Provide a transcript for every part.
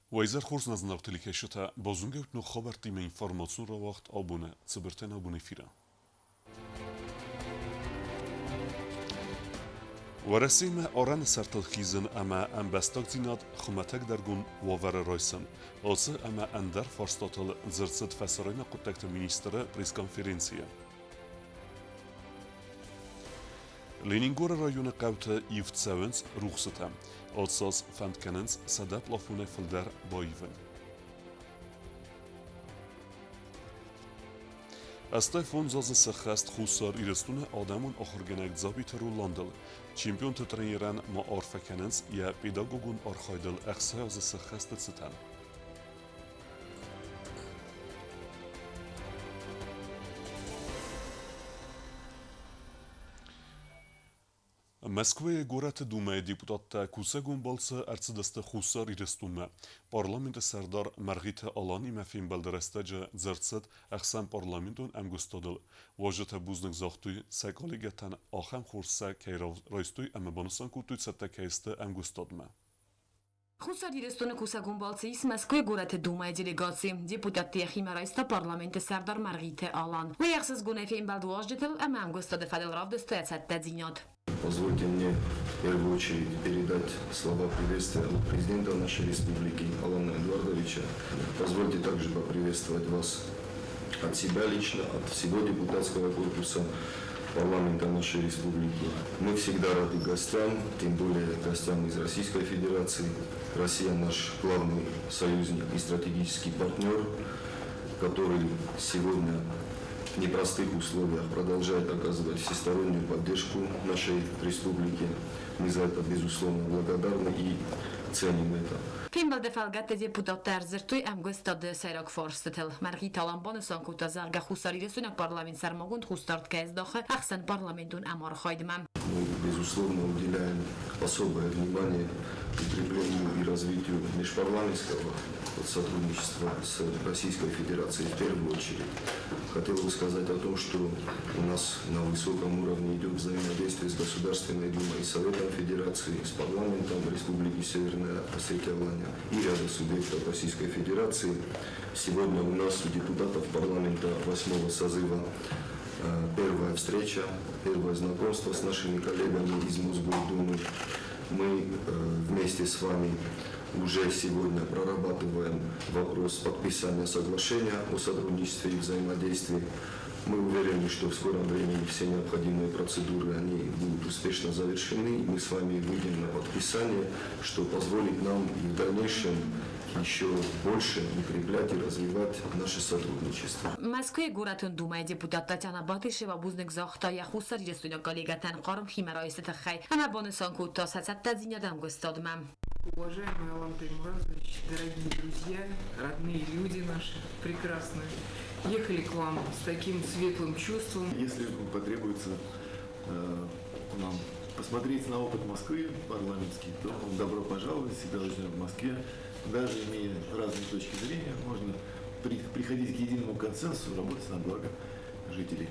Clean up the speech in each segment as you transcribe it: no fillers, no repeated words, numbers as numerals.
Вайзер хурс назнавтили кешета бозунгевт ну хабартиме информацион ро вақт абуне цибертен абуне фира. ورسیم آران سرتلخیزن اما انبستاک زیناد خمتک درگون واور رایسن. آسه اما اندر فرستاتل زرسد فسرین قطعت مینیستر پریس کنفرانسیه. لینینگور رایون قوت ایفت سوینس روخستم. آساس فندکننس صدب لافونه فلدر بایون. استایفون زاز سخست خوصار ایرستون آدمون آخرگنک زابیت رولاندل. چیمپیون تترینیرن ما آرفکننس یا پیداگوگون آرخایدل اخصای از سخست ستن. Москве город Думая депутатта Кусагун балса арцидасты хусар ирестунма. Парламент сардар Маргита Алани мафин балдарастаджа зерцет ахсан парламентун амгустодл. Важата бузник захтуй сакалигатан ахам хурса кейрав райстуй ама банусан кутуй цата кейсте амгустодма. Хусар ирестуны Кусагун балса ис Москве город Думая делегации. Депутатты Химарайста парламент сардар Маргита Алан. Ваяхсыз гунефин балдуаждетел ама амгустоды фадел равды стоят цатта дзиньот. Позвольте мне в первую очередь передать слова приветствия от президента нашей республики Алана Эдуардовича. Позвольте также поприветствовать вас от себя лично, от всего депутатского корпуса парламента нашей республики. Мы всегда рады гостям, тем более гостям из Российской Федерации. Россия наш главный союзник и стратегический партнер, который сегодня в непростых условиях продолжает оказывать всестороннюю поддержку нашей республике. Мы за это, безусловно, благодарны и ценим это. Фимбал дефалгат депутаттар зертуй амгостад сайрак форстетел. Маргита Алан бонусан кута зарга хусари ресунак парламент сармагунд хустарт кайздахы ахсан парламентун амар хайдмам. Мы, безусловно, уделяем особое внимание укреплению и развитию межпарламентского сотрудничества с Российской Федерацией в первую очередь. Хотел бы сказать о том, что у нас на высоком уровне идет взаимодействие с Государственной Думой и Советом Федерации, с парламентом Республики Северная Осетия-Алания и ряда субъектов Российской Федерации. Сегодня у нас, у депутатов парламента 8-го созыва, первая встреча, первое знакомство с нашими коллегами из Мосгордумы. Мы вместе с вами уже сегодня прорабатываем вопрос подписания соглашения о сотрудничестве и взаимодействии. Мы уверены, что в скором времени все необходимые процедуры они будут успешно завершены, и мы с вами выйдем на подписание, что позволит нам и в дальнейшем еще больше укреплять и развивать наше сотрудничество. Москве город Думая депутат Татьяна Батышева бузник захта я хусар ресуня коллегатан Карм Химарайста хай. Она бонусан кута сацатта дзинядам гостодмам. Уважаемый Алан Таймуразович, дорогие друзья, родные люди наши прекрасные, ехали к вам с таким светлым чувством. Если потребуется нам посмотреть на опыт Москвы парламентский, то добро пожаловать, всегда ждем в Москве. Даже имея разные точки зрения, можно приходить к единому консенсусу, работать на благо жителей.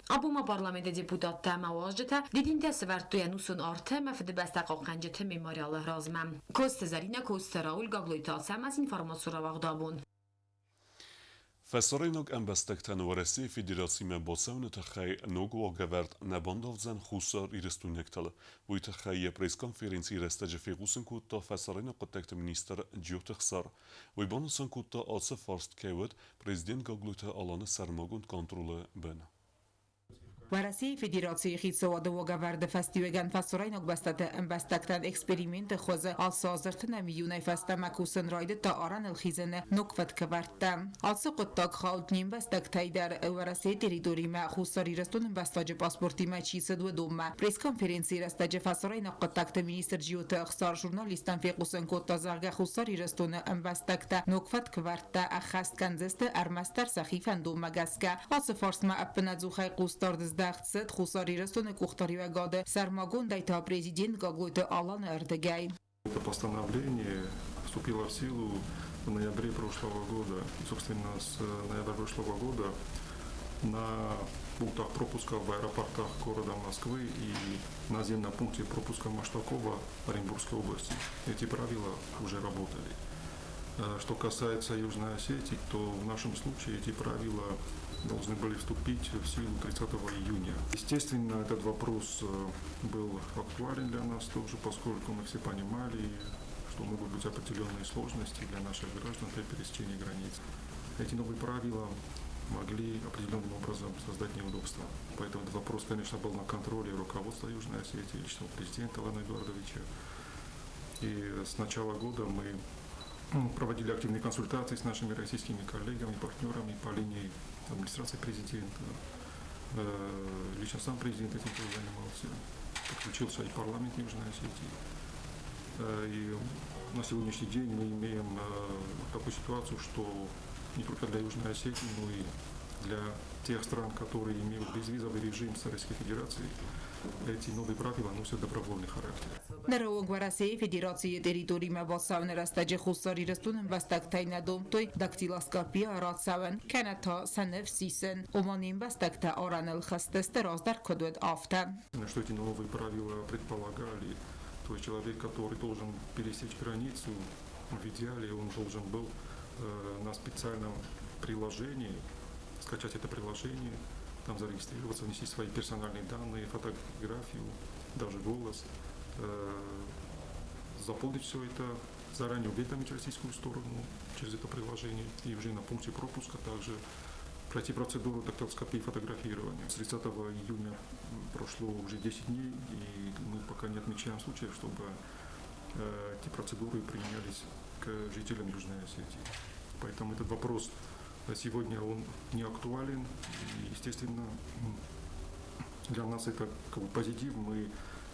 Abuma parlamenta deputatta mawajjata didinte svertuya nusun arte mafde bastaqo qanjete memorial razmam. Kost zarina kost Raul Gagloita samaz informatsura vagdabun. فسرینوک انبستکتن ورسی فدراسیم باسون تخی نوگو گورد نباندافزن خوصار ایرستونکتل وی تخی پریس کنفرانسی رستج فیگوسن کوتا فسرین قطعت مینیستر جیو تخسار وی بانوسن کوتا آسه فارست کهود پریزیدنت گاگلوتا آلان سرماگوند کنترول بن. ورسی فدراسیون خیزواد و گورد فستیوگان فسرین انبستکتن اکسپریمنت خوز آسازرتن میونه فست مکوسن راید تا آران الخیزن نکفت کورتم. آسه قطعک خالد نیم بستکتای در ورسی تریدوری ما خوصاری رستون انبستاج پاسپورتی ما چیسد و دوم. پریس کنفرانسی رستاج فسرین قطعت مینیستر جیوت اخسار ژورنالیستان فیقوسن کوتا زرگ خوصاری رستون انبستکت نکفت کورت اخست کنزست ارمستر سخیفن دوم گسکه. آسه فارس ما اپنزوخای قوستارد دخت خساری رستون کختاری و گاده سرماگون دیتا президент Гаглойта Алан Эрдегай. Это постановление вступило в силу в ноябре прошлого года. Собственно, с ноября прошлого года на пунктах пропуска в аэропортах города Москвы и наземном пункте пропуска Маштакова Оренбургской области эти правила уже работали. Что касается Южной Осетии, то в нашем случае эти правила должны были вступить в силу 30 июня. Естественно, этот вопрос был актуален для нас тоже, поскольку мы все понимали, что могут быть определенные сложности для наших граждан при пересечении границ. Эти новые правила могли определенным образом создать неудобства. Поэтому этот вопрос, конечно, был на контроле руководства Южной Осетии, личного президента Алана Эдуардовича. И с начала года мы проводили активные консультации с нашими российскими коллегами, партнерами по линии администрации президента. Лично сам президент этим тоже занимался. Подключился и парламент Южной Осетии. И на сегодняшний день мы имеем такую ситуацию, что не только для Южной Осетии, но и для тех стран, которые имеют безвизовый режим с Российской Федерацией, эти новые правила носят добровольный характер. Նրոն Գվարասեի Ֆեդերացիայի տերիտորիա բոսավներ աստաճի խուսար իրստուն վաստակ թայնադում տոյ դակտիլասկապի արացավն կանաթա սանև սիսեն օմանին վաստակտա օրանել խստեստեր ազդար կոդուետ ավտան. Что эти новые правила предполагали, то есть человек, который должен пересечь границу, в идеале он должен был на специальном приложении, скачать это приложение, там зарегистрироваться, внести свои персональные данные, фотографию, даже голос, заполнить все это, заранее уведомить российскую сторону через это приложение и уже на пункте пропуска также пройти процедуру дактилоскопии и фотографирования. С 30 июня прошло уже 10 дней, и мы пока не отмечаем случаев, чтобы эти процедуры применялись к жителям Южной Осетии. Поэтому этот вопрос сегодня он не актуален. И, естественно, для нас это как бы позитив. Мы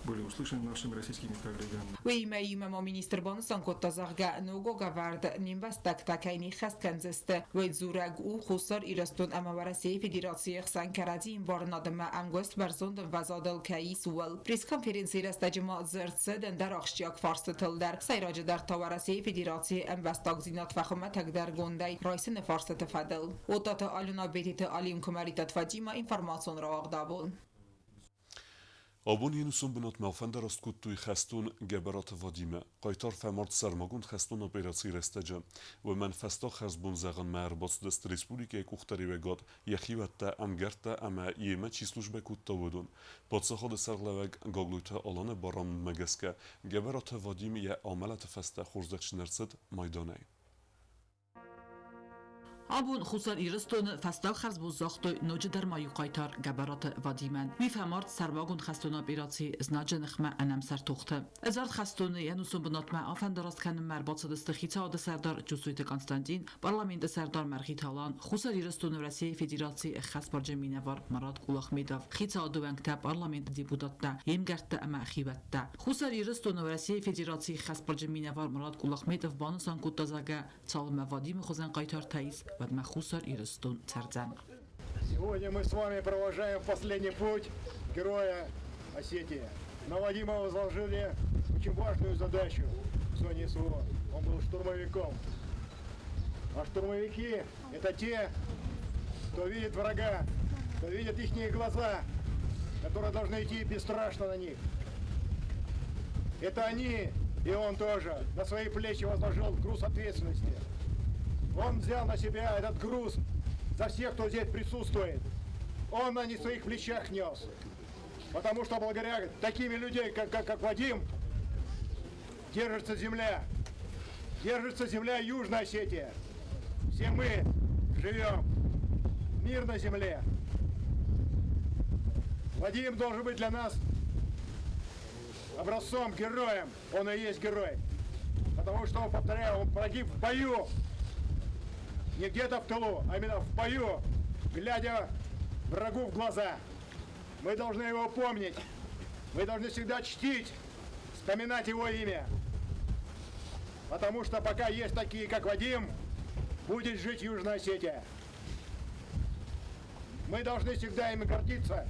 были услышаны нашими российскими коллегами. Уимей мама министр Бонсон Коттазарга Нугогавард Нимвастак Такайни Хасканзесте Вейзураг у Хусар Ирастун Амаварасей Федерации Хсанкаради Барнадма Ангост Барзонд Вазадал Каис Уэл пресс-конференции Растаджма Зерцеден در آخشیاک فارستل در سیراج در تاورسی فدراسی اموستاک زینات فخامت در گوندای رایسن فارست فدل اوتات آلونا بیتیت آلیم کماریتات فاجیما اینفرماسیون را آقدابون Abon yenusum benot melfender rast kuttuy khastun geberat vadime. Qaytar femart sermagund khastun operatsiy restaja. Ve manifesta khazbun zagan merbats dest Respublikaya Kuxtari vegad yakhivetta amgerta ama yeme çislujbe kuttavudun. Patsahad serleveg gagluyta alane baram megeske geberat vadime ya amalat festa xurzakshnerset maydanay. Abun خصوصا ایرستون فستال خرز بوزاختو نوج در مایو قایتار گبرات وادیمن وی فمارت سرواگون خستونا بیراتی ازناج نخمه انم سر توخته ازارد خستونه ینوسون بناتمه آفن دراست کنم مرباط صدست خیتا آده سردار جسویت کنستانتین پارلمنت سردار مرخیت آلان خصوصا ایرستون رسی فدراتی خس بار جمینوار مراد قولاخ میداف خیتا آدو ونکتا پارلمنت دیپوتاتا یمگرت اما خیوتا خصوصا ایرستون رسی فدراتی خس بار جمینوار مراد قولاخ میداف بانوسان کوتازاگه سالم وادیم خوزن قایتار تایز Хусар и Рестун Цардзан. Сегодня мы с вами провожаем последний путь героя Осетии. На Вадима возложили очень важную задачу в зоне СВО. Он был штурмовиком. А штурмовики – это те, кто видит врага, кто видит их глаза, которые должны идти бесстрашно на них. Это они, и он тоже, на свои плечи возложил груз ответственности. Он взял на себя этот груз за всех, кто здесь присутствует. Он на своих плечах нес. Потому что благодаря такими людям, как Вадим, держится земля. Держится земля Южной Осетии. Все мы живем в мирной земле. Вадим должен быть для нас образцом, героем. Он и есть герой. Потому что, повторяю, он погиб в бою. Не где-то в тылу, а именно в бою, глядя врагу в глаза. Мы должны его помнить. Мы должны всегда чтить, вспоминать его имя. Потому что пока есть такие, как Вадим, будет жить Южная Осетия. Мы должны всегда ими гордиться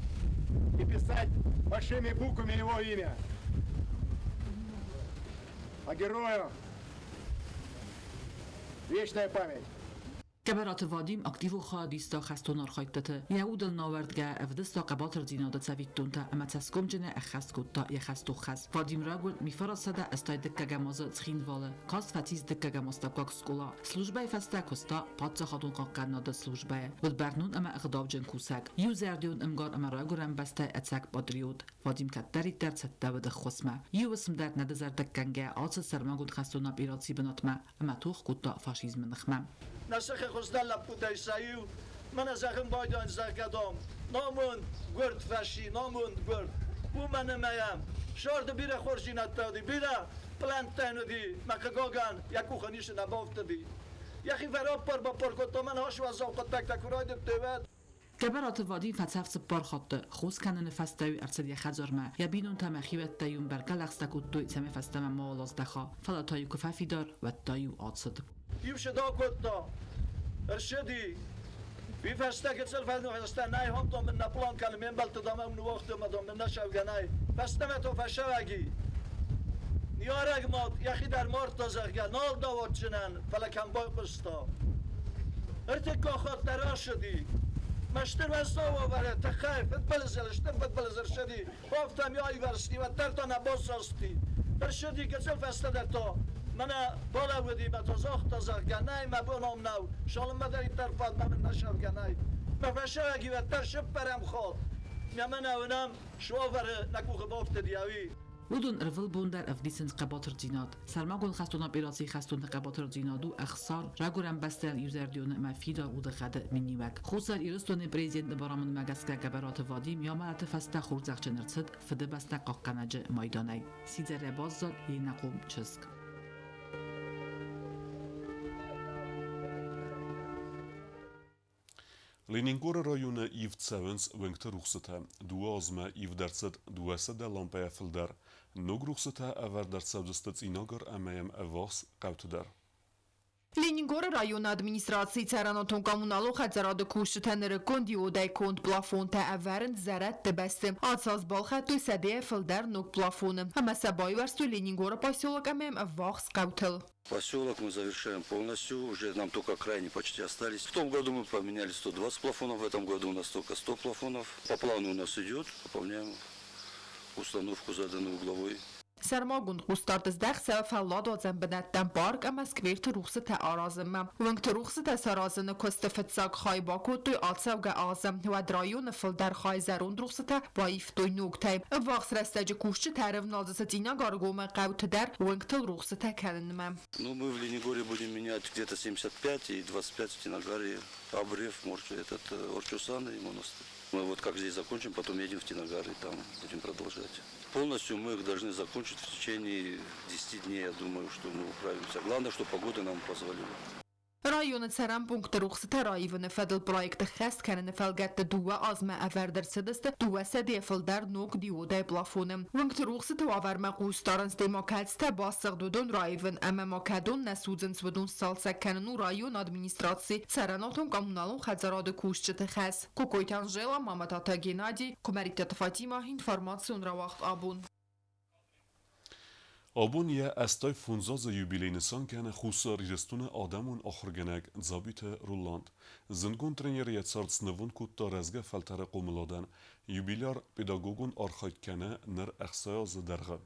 и писать большими буквами его имя. А герою вечная память. كبرات فاديم أكتيفو خاديستا خستون أرخيتة يعود الناوردجا أفدستا قباتر دينا دا تسافيتونتا أما تسكم جنا أخست كوتا يخستو خس فاديم راغول ميفرصدا استاي دكا جاموزا تخين فالا كاس فتيز دكا جاموستا كوك سكولا سلوجباي فستا كوستا باتسا خاتون قاقنا دا سلوجباي والبرنون أما أغداب جن كوساك يوزرديون أمغار أما راغورم بستا أتساك بادريود فاديم كتاري در ستا ود خصمة يوسم در ندزر دكانجا آتس سرماغود خستونا بيراتسي بناتما أما توخ كوتا فاشيزم نخمم نسخ خستال لپوتای سایو من از اخم بایدان زرگدام نامون گرد فشی نامون گرد او من میم شارد بیره خورشینت دادی بیره پلانت تنودی مکگاگان یکو خنیش نبافت دی یخی فراب پر با پرکتا من هاشو از اوقات تک تکورای دبتوید كبرات فادين فتسافس بارخط خوز كانن فستاوي أرسل يخزر ما يبينون تمخيوت تايون بركالخ ستكوتو سمي فستما مالاز دخا فلا تايو كفافي دار و تايو آتصد يوش دا كوتا ارشدي بي فستا كتسل فردو فستا ناي هم تو من نبلان كان من بلت دامه من وقت ما دام من نشاو گناي فستا ما تو فشاوگي نیارگ مات یخی در مارت تازه نال داوت چنن فلکم بای قستا ارتکا خاطر شدی مشتر وستا واره تخیف بلزلشتر بلزر شدی بافتم یا ایورستی و در تا نباز راستی ارشدی کتسل فستا در تا من بالا بودی ما تازه گنای ما بونم نو شالم مداری طرفات من نشاو گنای ما فشاوگی و در شب برم خواد من اونم شوافر نکوخ بافت دیاوی ودون رفل بوندر افديسنس قباطر جينات سلماغون خستونا بيراسي خستون قباطر جينادو اخسار راغورم بستل يوزرديون ما فيدا ودخد منيوك خوصر يرستون بريزيدنت برامن ماغاسكا قبرات فاديم يا مالت فستا خورزاق جنرسد فده بستا قاقناج مايداني سيزر باززال ينقوم چسك Leningrad rayonu ivtsevens vengte ruxsete, duazme ivderset duesede lampe filder, nog ruxsete ever dertsevdestet inagar emeyem evas qavtuder. Լենինգորը ռայոն ադմինիստրացիի ցարանոթոն կոմունալու խածարադը քուշտաները կոնդիոդայ կոնտ պլաֆոնտա ավարն զարատ դբասը ացած բալխատու սադե ֆլդար նոկ плафоны համասաբայ варсту Ленингора поселок амем вахс каутел. Поселок мы завершаем полностью, уже нам только крайне почти остались. В том году мы поменяли 120 плафонов, в этом году у нас только 100 плафонов. По плану у нас идет, выполняем установку заданную угловой. Սարմագուն խուստարտս դեղ սավալլատ ոցեն բնատտան պարկ ամասկվիր թրուխսը թե արազմը։ Վնք թրուխսը թե սարազնը կոստը ֆծակ խայ բակոտույ ացավ գա ազմ ու դրայոնը ֆլդար խայ զարուն թրուխսը թե բայիվ տույ նուկտայ։ Վախս ռեստաջը կուշչը թերև նազսը տինա գարգոմը ყավթ դեր վնք թրուխսը թե քաննմը։ Ну, мы в Ленингоре будем менять где-то 75 и 25 в Тинагаре, обрыв, этот Орчусан и монастырь. Мы вот как здесь закончим, потом едем в Тинагар и там будем продолжать. Полностью мы их должны закончить в течение 10 дней, я думаю, что мы управимся. Главное, что погода нам позволила. Rayonu çaran punktu ruxsata rayivını fadil proyekti xest kanını felgatta duwa azma averder sidiste duwa sedi fildar nok dioday plafonu. Punktu ruxsata averma qustarans demokratste basıq dudun rayivın ama makadon nasudzen svedun salsa kanunu rayon administrasi çaranotun komunalun xazaradı kuşçıtı xes. Kukoytan jela Mamatata Genadi, Komaritet Fatima, informatsiyon ravaqt abun. Abun ye estay funzaz jubileynisan kene xusa rirestune adamon axırgenek zabite Ruland. Zingon treneri yetsart snevun kutta rezge feltere qomuladan. Jubilyar pedagogun arxayt kene ner exsaya zderge.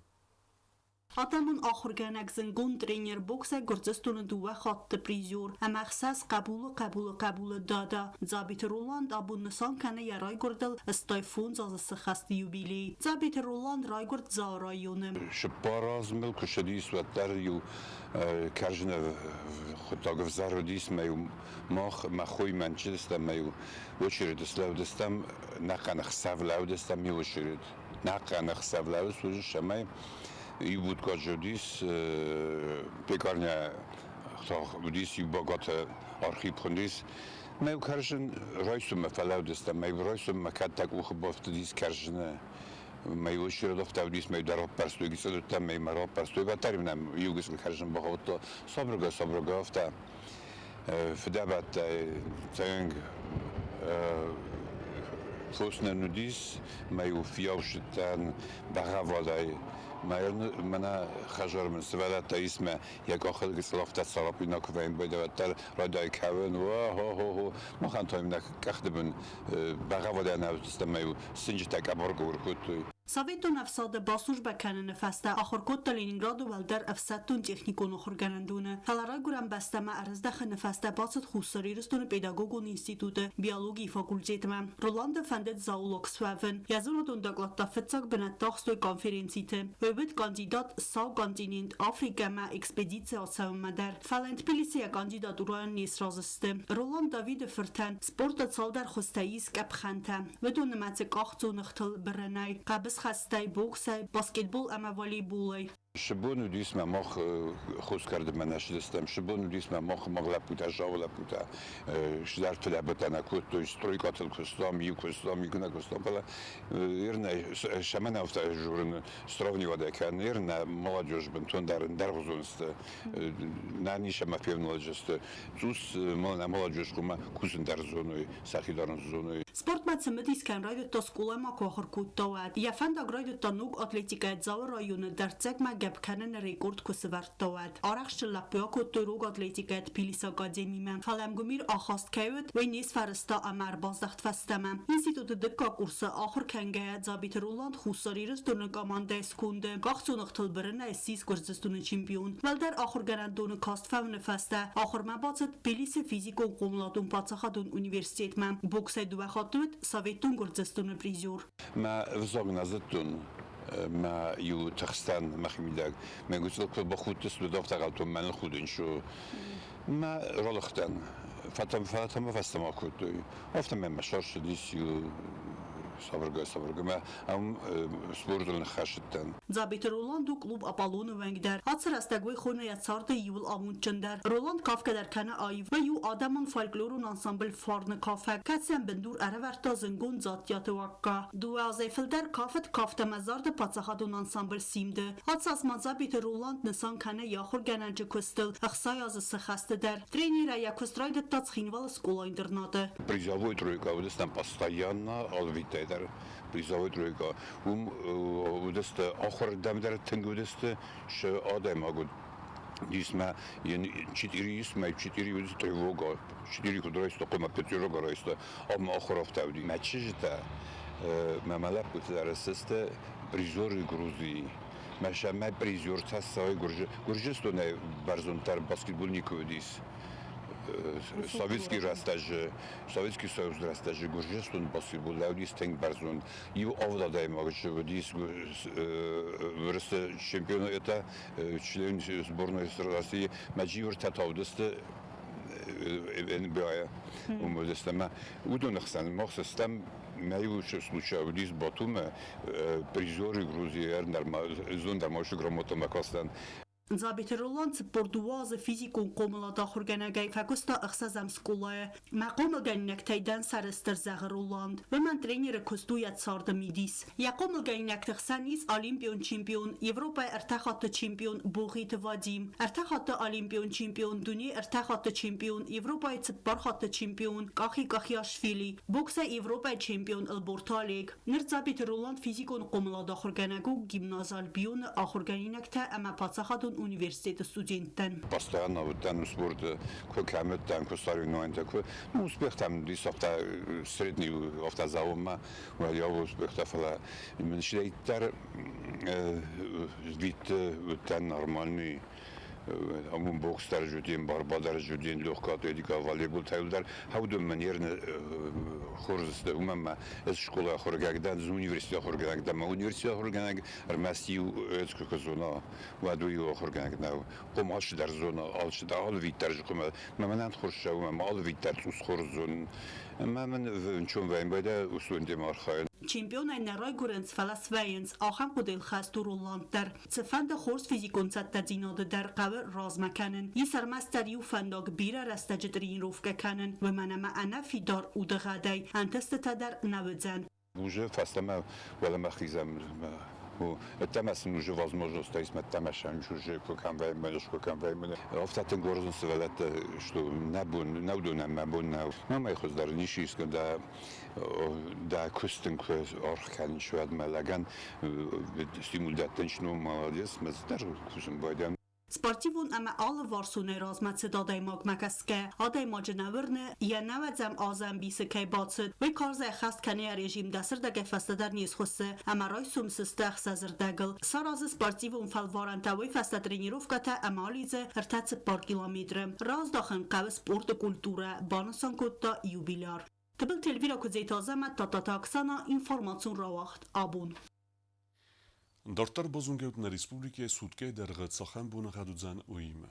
Adamın axırgenek zingon trener boksa Gürcistan'ı duva xattı prizyor. Hem axsas qabulu dada. Zabite Ruland abun nisan kene yaray gurdel estay funzaz sıxasti jubiley. Zabite Ruland ray gurd zarayonu. Шпаразмил кушадис ватарю кажне хотагов зародис маю мах махой Манчестер маю очередь славдестам наханах савлавдестам ю очередь наханах савлавс уже шамай и будет каждис пекарня будис и богат архив хондис маю кажен райсум фалавдестам маю райсум макаттак ухбофтдис кажне مايو شيرو دفتاوديس مايو دارو برستو گيسو تا ماي مرو برستو باترينم يوغس الخرجن بخوتو صبرغا فتا فدابات تانغ فوسنا نوديس مايو فيوشتان بغافوداي من خجر من سوالات تا اسم یک آخر گسلافت سرابی نکویم باید و تر رادای کاون و هو ما خان تایم نکخت بن بغاوده نوستم سنج تکبر گورکوت Սավետո նավսադը բասուր բականը նվաստա ախորկոտը Լենինգրադը վալդար ավսատուն տեխնիկոն խորգանանդունը հալարայ գուրան բաստամա արզդախը նվաստա բացդ խուսարիրստոնը պետագոգոն ինստիտուտը բիոլոգի ֆակուլտետմա Ռոլանդը ֆանդետ զաուլոք սվավն յազոնոտոն դակլատտաֆեցակ բնատախստոյ կոնֆերենցիթը վեբետ կանդիդատ սավ կոնտինենտ Աֆրիկամա էքսպեդիցիա սավմադար ֆալենտ պիլիսիա կանդիդատուրան նիսրազստը Ռոլанд Դավիդը ֆրթան սպորտը ցալդար խոստայիս կապխանտա վդոն նմացը կախծունխթլ բրնայ خستای بوکسای بسکتبال اما والیبال شبون وديس ما مخ خوش كرد من نشدستم شبون وديس ما مخ مغلب بوتا جاولا بوتا شدار تلعبت انا كنت سترويكات الكستام يكستام يكنا كستام فلا يرنا شمن افتا جورن ستروني ودا كان يرنا молодежь بنتون در غزونست ناني شما فيمنو جست زوس مالنا молодежь كما كوزن در زونوي ساخي دارن زونوي Sport մացմդիս կան ռայդը տասկոլեմա կողրկուտ տոատ Եվան դագրայդը տանուկ ատլետիկա ձավը ռայոնը դարձակ մա գապքանն ռեկորդ կսվարտ տոատ Արախ շլապյակո տորոգ ատլետիկա Թբիլիս ակադեմիմա Խալամգումիր ախաստ կայոտ վայնիս ֆարստա ամար բազդախտ ֆաստամա Ինստիտուտը դկա կուրսը ախր քանգայա ձաբիտ Ռոլанд խուսարիրս տոնը կամանդայ սկունդը Գաղցունղթլ բրնա էսիս կորձստունը չիմպիոն Վալդար ախր գանանդոնը կաստվավնը ֆաստա Ախր մաբացը Թբիլիսը ֆիզիկո կոմլատուն պացախադուն ունիվերսիտետմա Բոքսայ դուախ Советун гордостون призер. ما وزاغنا زدتون ما يو تخستان مخميداك ما قلت لك بخود تسلو دافت غلطون من الخودين شو ما رالختان فاتم فاستما كنت افتم من مشارش ديس يو صبرگا ما ام سپورتون خشتن زابیت رولند و کلوب آپالون ونگدر هاتسر استگوی خونه یادسارت یول آمون چندر رولند کافک در کنه آیو و یو آدمان فولکلورون انسامبل فارن کافک کسیم بندور ارورتا زنگون زاتیات وکا دو ازیفل در کافت کافت مزارد پاتساخادون انسامبل سیمده هاتس از زابیت رولند نسان کنه یاخور گننج کستل اخسای از سخست در тренера я костроид тацхинвал школа интерната призовой тройка удастан постоянно алвитайдар призовой тройка удast آخر دم در تنگ удast ش آدم агуд дисма yani четыре удast тревога четыре кудрайста кома петрога райста ама آخر افتادی مچجتا مملک بتدرسسته призоры Грузии Машама призер тасай Гуржистone барзунтар баскетбольников дис Советский Советский Союз растаж Гуржистон баскетбол лаудис тенг барзун и овдадаем агачу дис выросты чемпиона это член сборной России Мадживер Татаудысты НБА умудыстама удонахсан махсастам Наивысший случай в Батуме призеры Грузии нормально грамотно макастан. زابیت رولند پردواز فیزیکون قوملا داخل گنگای فکستا اخسازم سکولای مقام گنگ تایدن سرستر زغ رولند و من ترینر کستویت سارد میدیس یقام گنگ تخسانیس الیمپیون چمپیون اروپا ارتخات چمپیون بوغیت وادیم ارتخات الیمپیون چمپیون دنیا ارتخات چمپیون اروپا تبرخات چمپیون کاخیاشفیلی بوکس اروپا چمپیون البورتالیگ نر زابیت رولند فیزیکون قوملا داخل گنگو گیمنازال بیون آخر گنگ تا اما پاتساخات университета студентен. Постоянно вот там спорт, как там кустарю такой, ну успех там здесь средний автозаума, я успех тафала. Мен считаю, вид там нормальный. Амун бокстар жудин, барбадар жудин, легкая атлетика, волейбол тайлдар. Хаудум манерно хорзысты. Умама из школы хоргагдан, из университета хоргагдан. Ма университет хоргагдан, армастию эцкую зона, вадую хоргагдан. Помаш дар зона, алчда алвитар жукма. Маманан хорша, мама алвитар цус хорзон. Маман венчон вайнбайда устундем архаин. چمپیون نرای گورنس فلسفینز آخام قدل خستو رولند در سفند خورس فیزیکون تدیناد در قبر راز مکنن یه سرمستری و فنداگ بیره رستجدرین روفگه کنن و منم انا فی دار او دغدای انتست تدر نودزن بوجه فستما ولا مخیزم Там уже возможность, есть мы там уже как войны. В этом городе свелет, что не буду нам мабунна. Но мы их удар нищийском да кустинг орхан шуад малаган стимулятенчну молодец мы даже кузен бойдем. Սպարտիվուն ամը ալը վարսուներ ռազմացը դադայ մակմակասկե, ադայ մաջնավրնը, յանավացամ ազամ բիսը կայ բացըd, վի կարզայ խաստ կանի ռեժիմ դասր դագե ֆաստադար նիս խոսը, ամարայ սումսստեղ սազր դագլ, սարազը սպարտիվուն ֆալվարանտավի ֆաստատրենիրովկատա ամալիձը հրտացը պար կիլոմետրը, ռազ դախն կավը սպորտը կուլտուրը, բանասան կոտտա յուբիլար. Տբլ տելվիրա կուձեյտազամը տատատա կսանա ինվորմացուն ռավախտ աբուն. Դարտար բոզունգեուտն ռեսպուբլիկե սուտկե դերղը ծախան բունը հադուձան ուիմը։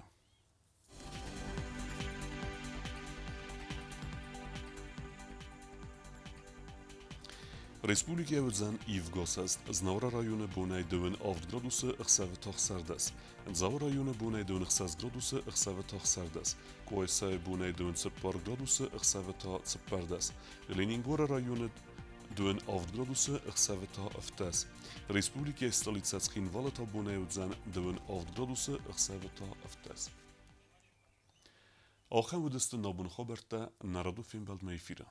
Ռեսպուբլիկե ուձան իվ գոսաստ, զնավրա ռայունը բունայ դվն ավդ գրադուսը ըխսավը թող սարդաս, ձավը ռայունը բունայ դվն ըխսաս գրադուսը ըխսավը թող սարդաս, կոյսայ բունայ դվն ծպար գրադուսը ըխսավը թող ծպարդաս, լենինգորը ռայունը դվն ավդ գրադուսը ըխսավը թող ըվտաս, Ռեսպուբլիկե ստոլիցած խինվալը թա բունայ ուձան դվն ավդ գրադուսը ըխսավը թող ըվտաս։ Ախան ուդստը նաբուն խոբերտա նարադու ֆիլմ բալդ մեյֆիրը։